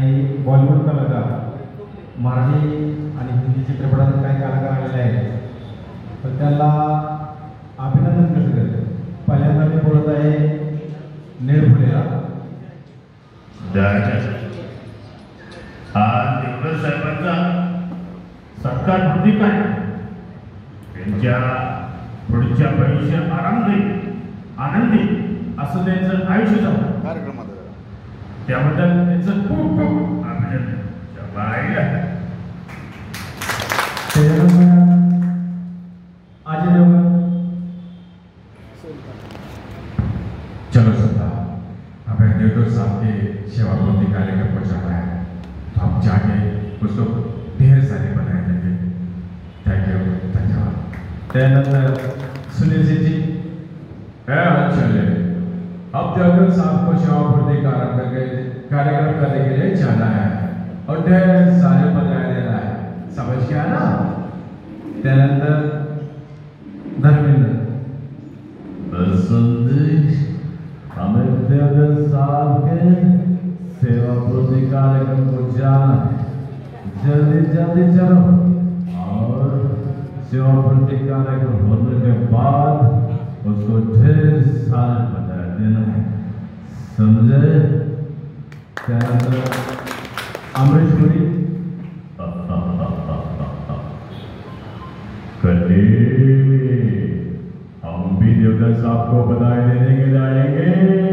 काही बॉलिवूड कलाकार, मराठी आणि हिंदी चित्रपटात काही कलाकार आलेले आहेत, तर त्यांना अभिनंदन कसं करते. पहिल्यांदा मी बोलत आहे निर्भुलेला. हा देवकर साहेबांचा सत्कार कृती काय त्यांच्या पुढच्या भविष्य आनंदी असं त्यांचं आयुष्य झालं कार्यक्रमात त्याबद्दल त्यांचं खूप खूप अभिनंदन. अजय देवगन. चलो श्रोता, हमें देवदत्त साहब के सेवा पूर्ति कार्यक्रम को जाना है, तो हम जाके उसको ढेर सारे बनाए देंगे. थैंक यू, धन्यवाद. त्यानंतर सुनील जी. चलिए, अब देवदत्त साहब को सेवा पूर्ति कार्यक्रम करने के लिए जाना है और ढेर सारे बनाए देना है. समझ गया ना. त्यानंतर धर्मेंद्र. हमें देवदत्त साहब के सेवा पूर्ति कार्यक्रम को जाना है. जल्दी चलो और सेवा पूर्ति कार्यक्रम होने के बाद उसको ढेर सारा बता देना है. समझे. त्यानंतर अमरीश पुरी. कल हम भी देवदत्त साहब को बधाई देने के लिए आएंगे.